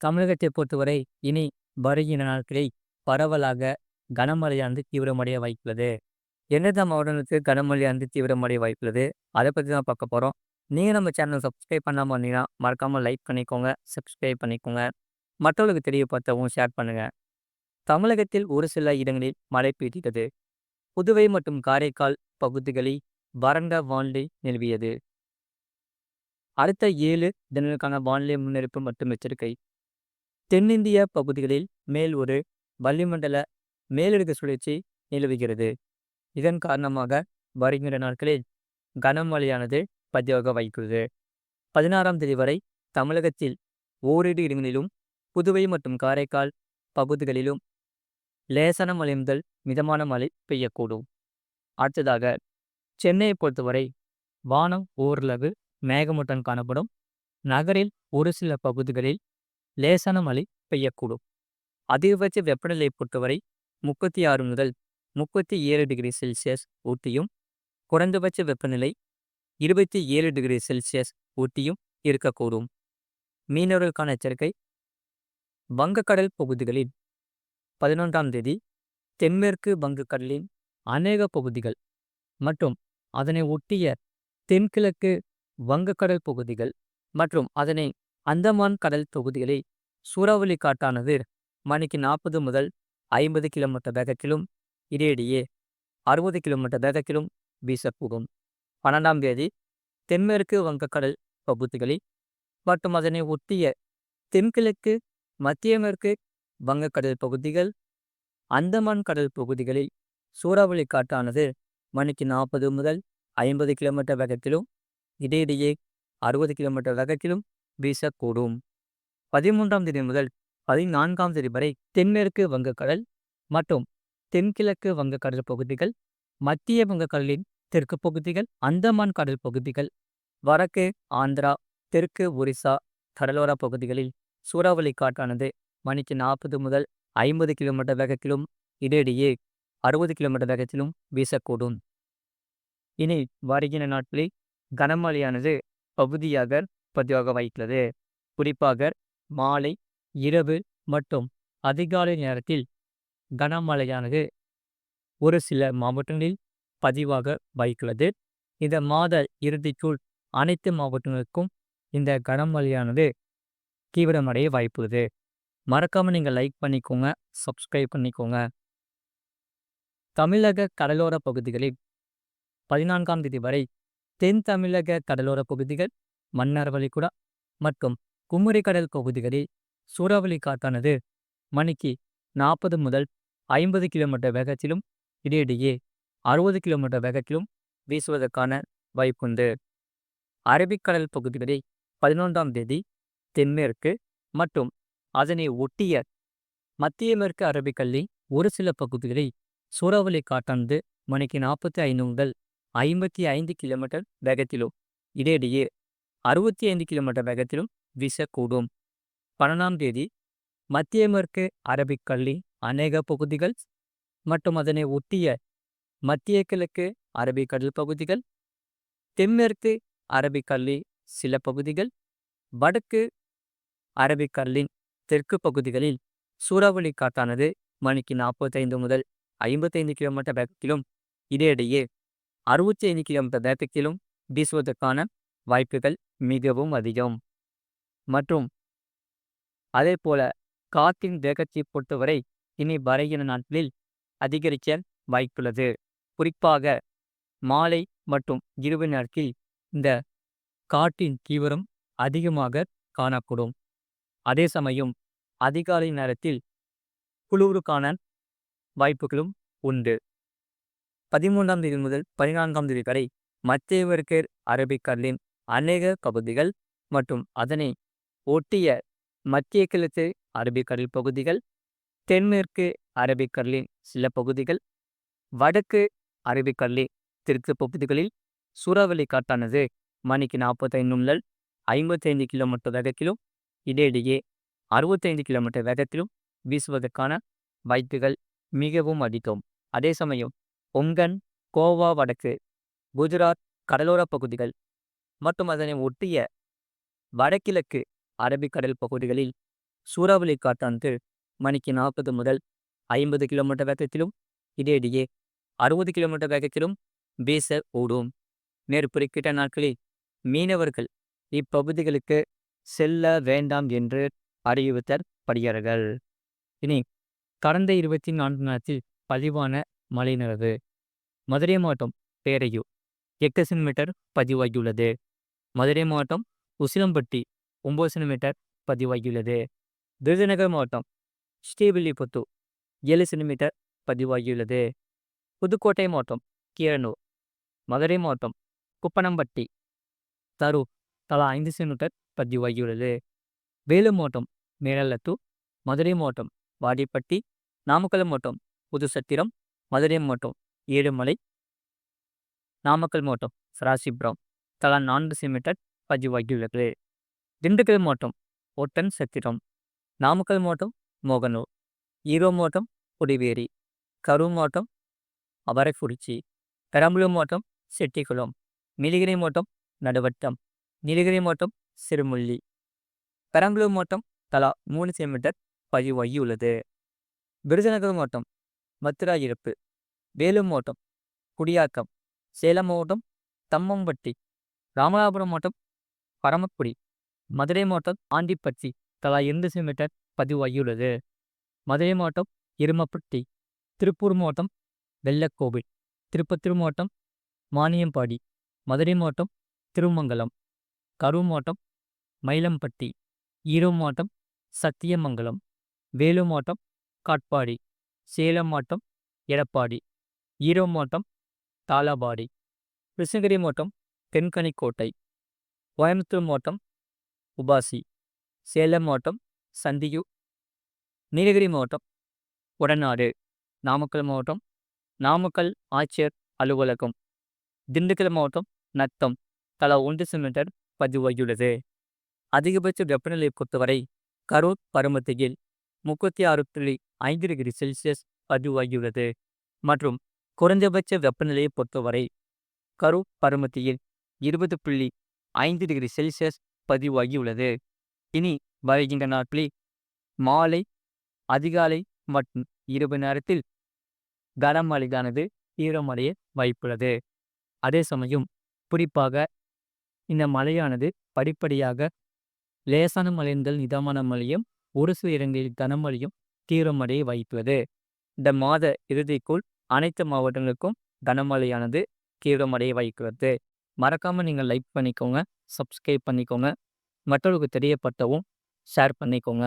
தமிழகத்தை பொறுத்தவரை இனி வருகிற நாட்களில் பரவலாக கனமழையானது தீவிரமடைய வாய்ப்புள்ளது. எந்தெந்த மாவட்டங்களுக்கு கனமழையானது தீவிரமடைய வாய்ப்புள்ளது? அதை பத்தி தான் பார்க்க போறோம். நீங்க நம்ம சேனலை சப்ஸ்கிரைப் பண்ணாம இருந்தீங்கன்னா, மறக்காம லைக் பண்ணிக்கோங்க, சப்ஸ்கிரைப் பண்ணிக்கோங்க. மற்றவர்களுக்கு தெரியப்படுத்தவும் ஷேர் பண்ணுங்க. தமிழகத்தில் ஒரு சில இடங்களில் மழை பெய்தது. புதுவை மற்றும் காரைக்கால் பகுதிகளில் வறண்ட வானிலை நிலவியது. அடுத்த 7 தினங்களுக்கான வானிலை முன்னறிவிப்பு மற்றும் எச்சரிக்கை. தென்னிந்திய பகுதிகளில் மேல் ஒரு வளிமண்டல மேலடுக்கு சுழற்சி நிலவுகிறது. இதன் காரணமாக வருகின்ற நாட்களில் கனமழையானது பதிவாக வாய்ப்புள்ளது. 16ஆம் தேதி வரை தமிழகத்தில் ஓரிரு இடங்களிலும் புதுவை மற்றும் காரைக்கால் பகுதிகளிலும் லேசான மழை முதல் மிதமான மழை பெய்யக்கூடும். அடுத்ததாக சென்னையை பொறுத்தவரை வானம் ஓரளவு மேகமூட்டம் காணப்படும். நகரில் ஒரு சில பகுதிகளில் லேசான மழை பெய்யக்கூடும். அதிகபட்ச வெப்பநிலையை பொறுத்தவரை 36 முதல் 37 டிகிரி செல்சியஸ் ஊட்டியும், குறைந்தபட்ச வெப்பநிலை 27 டிகிரி செல்சியஸ் ஊட்டியும் இருக்கக்கூடும். மீனவர்களுக்கான எச்சரிக்கை. வங்கக்கடல் பகுதிகளில் 11ஆம் தேதி தென்மேற்கு வங்கக்கடலின் அநேக பகுதிகள் மற்றும் அதனை ஒட்டிய தென்கிழக்கு வங்கக்கடல் பகுதிகள் மற்றும் அதனை அந்தமான் கடல் பகுதிகளில் சூறாவளி காற்றானது மணிக்கு 40 முதல் 50 கிலோமீட்டர் வேகத்திலும் இடையிடையே 60 கிலோமீட்டர் வேகத்திலும் வீசக்கூடும். 12ஆம் தேதி தென்மேற்கு வங்கக்கடல் பகுதிகளில் மற்றும் அதனை ஒட்டிய தென்கிழக்கு மத்திய மேற்கு வங்கக்கடல் பகுதிகள், அந்தமான் கடல் பகுதிகளில் சூறாவளி காற்றானது மணிக்கு 40 முதல் 50 கிலோமீட்டர் வேகத்திலும் இடையிடையே 60 கிலோமீட்டர் வேகத்திலும் வீசக்கூடும். 13ஆம் தேதி முதல் 14ஆம் தேதி வரை தென்மேற்கு வங்கக்கடல் மற்றும் தென்கிழக்கு வங்கக்கடல் பகுதிகள், மத்திய வங்கக்கடலின் தெற்கு பகுதிகள், அந்தமான் கடல் பகுதிகள், வடக்கு ஆந்திரா, தெற்கு ஒரிசா கடலோர பகுதிகளில் சூறாவளி காற்றானது மணிக்கு 40 முதல் 50 கிலோமீட்டர் வேகத்திலும் இடையிடையே 60 கிலோமீட்டர் வேகத்திலும் வீசக்கூடும். இனி வருகிற நாட்களில் கனமழையானது பகுதியாக பதிவாக வாய்ப்புள்ளது. குறிப்பாக மாலை, இரவு மற்றும் அதிகாலை நேரத்தில் கனமழையானது ஒரு சில மாவட்டங்களில் பதிவாக வாய்ப்புள்ளது. இந்த மாத இறுதிக்குள் அனைத்து மாவட்டங்களுக்கும் இந்த கனமழையானது தீவிரமடைய வாய்ப்புள்ளது. மறக்காம நீங்கள் லைக் பண்ணிக்கோங்க, சப்ஸ்கிரைப் பண்ணிக்கோங்க. தமிழக கடலோர பகுதிகளில் 14ஆம் தேதி வரை தென் தமிழக கடலோர பகுதிகள், மன்னார் வளைகுடா மற்றும் குமரி கடல் பகுதிகளில் சூறாவளி காற்றானது மணிக்கு 40 முதல் 50 கிலோமீட்டர் வேகத்திலும் இடையிடையே 60 கிலோமீட்டர் வேகத்திலும் வீசுவதற்கான வாய்ப்புண்டு. அரபிக்கடல் பகுதிகளில் 11ஆம் தேதி தென்மேற்கு மற்றும் அதனை ஒட்டிய மத்திய மேற்கு அரபிக்கடலின் ஒரு சில பகுதிகளில் சூறாவளி காற்றானது மணிக்கு 45 முதல் 55 கிலோமீட்டர் வேகத்திலும் இடையிடையே 65 கிலோமீட்டர் வேகத்திலும் வீசக்கூடும். 12ஆம் தேதி மத்திய மேற்கு அரபிக்கடலின் அநேக பகுதிகள் மற்றும் அதனை ஒட்டிய மத்திய கிழக்கு அரபிக்கடல் பகுதிகள், தென்மேற்கு அரபிக்கடலின் சில பகுதிகள், வடக்கு அரபிக்கடலின் தெற்கு பகுதிகளில் சூறாவளி காற்றானது மணிக்கு 45 முதல் 55 கிலோமீட்டர் வேகத்திலும் இடையிடையே 65 கிலோமீட்டர் வேகத்திலும் வீசுவதற்கான வாய்ப்புகள் மிகவும் அதிகம். மற்றும் அதே போல காற்றின் வேகத்தை பொறுத்தவரை இனி வருகிற நாட்களில் அதிகரிக்க வாய்ப்புள்ளது. குறிப்பாக மாலை மற்றும் இரவு நேரத்தில் இந்த காற்றின் தீவிரம் அதிகமாக காணப்படும். அதே சமயம் அதிகாலை நேரத்தில் குளிருக்கான வாய்ப்புகளும் உண்டு. 13ஆம் தேதி முதல் 14ஆம் தேதி வரை மத்திய மேற்கு அரபிக்கடலின் அநேக பகுதிகள் மற்றும் அதனை ஒட்டிய மத்திய கிழக்கு அரபிக்கடல் பகுதிகள், தென்மேற்கு அரபிக்கடலின் சில பகுதிகள், வடக்கு அரபிக்கடலின் தெற்கு பகுதிகளில் சூறாவளி காற்றானது மணிக்கு 45 முதல் 55 கிலோமீட்டர் வேகத்திலும் இடையிடையே 65 கிலோமீட்டர் வேகத்திலும் வீசுவதற்கான வாய்ப்புகள் மிகவும் அதிகம். அதே சமயம் கொங்கன், கோவா வடக்கு, குஜராத் கடலோர பகுதிகள் மற்றும் அதனை ஒட்டிய வடகிழக்கு அரபிக்கடல் பகுதிகளில் சூறாவளி காற்றானது மணிக்கு 40 முதல் 50 கிலோமீட்டர் வேகத்திலும் இடையிடையே 60 கிலோமீட்டர் வேகத்திலும் வீச கூடும். மேற்குறிப்பிட்ட நாட்களில் மீனவர்கள் இப்பகுதிகளுக்கு செல்ல வேண்டாம் என்று அறிவுறுத்தப்படுகிறார்கள். இனி கடந்த 24 மணி நேரத்தில் பதிவான மழை அளவு. மதுரை மாவட்டம் பேரையூர் 8 சென்டிமீட்டர் பதிவாகியுள்ளது. மதுரை மாவட்டம் உசிலம்பட்டி 9 சென்டிமீட்டர் பதிவாகியுள்ளது. விருதுநகர் மாவட்டம் ஸ்ரீவில்லிபுத்தூர் 7 சென்டிமீட்டர் பதிவாகியுள்ளது. புதுக்கோட்டை மாவட்டம் கீரனூர், மதுரை மாவட்டம் குப்பனம்பட்டி, தரூர் தலா 5 சென்டிமீட்டர் பதிவாகியுள்ளது. வேலூர் மாவட்டம் மேலத்தூர், மதுரை மாவட்டம் வாடிப்பட்டி, நாமக்கல் மாவட்டம் புதுச்சத்திரம், மதுரை மாவட்டம் ஏழுமலை, நாமக்கல் மாவட்டம் ராசிபுரம் தலா 4 சென்டிமீட்டர் பதிவாகியுள்ளது. திண்டுக்கல் மாவட்டம் ஒட்டன் சத்திரம், நாமக்கல் மாவட்டம் மோகனூர், ஈரோடு மாவட்டம் கொடிவேரி, கரூர் மாவட்டம் அவரைக்குறிச்சி, பெரம்பலூர் மாவட்டம் செட்டிக்குளம், நீலகிரி மாவட்டம் நடுவட்டம், நீலகிரி மாவட்டம் சிறுமுள்ளி, பெரம்பலூர் மாவட்டம் தலா 3 சென்டிமீட்டர் பதிவாகியுள்ளது. விருதுநகர் மாவட்டம் மத்துராயிருப்பு, வேலூர் மாவட்டம் குடியாத்தம், சேலம் மாவட்டம் தம்மம்பட்டி, ராமநாதபுரம் மாவட்டம் பரமக்குடி, மதுரை மாவட்டம் ஆண்டிப்பட்டி தலா 2 சென்டிமீட்டர் பதிவாகியுள்ளது. மதுரை மாவட்டம் எருமப்பட்டி, திருப்பூர் மாவட்டம் வெள்ளக்கோவில், திருப்பத்தூர் மாவட்டம் மானியம்பாடி, மதுரை மாவட்டம் திருமங்கலம், கரூர் மாவட்டம் மயிலம்பட்டி, ஈரோடு மாவட்டம் சத்தியமங்கலம், வேலூர் மாவட்டம் காட்பாடி, சேலம் மாவட்டம் எடப்பாடி, ஈரோடு மாவட்டம் தாளபாடி, கிருஷ்ணகிரி மாவட்டம் தென்கனிக்கோட்டை, கோயம்புத்தூர் மாவட்டம் உபாசி, சேலம் மாவட்டம் சந்தியூர், நீலகிரி மாவட்டம் உடநாடு, நாமக்கல் மாவட்டம் நாமக்கல் ஆட்சியர் அலுவலகம், திண்டுக்கல் மாவட்டம் நத்தம் தலா 1 சென்டிமீட்டர் பதிவாகியுள்ளது. அதிகபட்ச வெப்பநிலையை பொறுத்தவரை கரூர் பருமத்தியில் 36.5 டிகிரி செல்சியஸ் பதிவாகியுள்ளது மற்றும் குறைந்தபட்ச வெப்பநிலையை பொறுத்தவரை கரூர் பருமத்தியில் 20.5 டிகிரி செல்சியஸ் பதிவாகியுள்ளது. இனி வருகின்ற நாட்களில் மாலை, அதிகாலை மற்றும் இரவு நேரத்தில் கனமழையானது தீவிரமடைய வாய்ப்புள்ளது. அதே சமயம் குறிப்பாக இந்த மழையானது படிப்படியாக லேசான மழை முதல் மிதமான மழையும், ஒரு சில இடங்களில் கனமழையும் தீவிரமடைய வாய்ப்புள்ளது. இந்த மாத இறுதிக்குள் அனைத்து மாவட்டங்களுக்கும் கனமழையானது தீவிரமடைய வாய்ப்புள்ளது. மறக்காம நீங்கள் லைக் பண்ணிக்கோங்க, சப்ஸ்கிரைப் பண்ணிக்கோங்க, மற்றவர்களுக்கு தெரியப்படுத்தவும் ஷேர் பண்ணிக்கோங்க.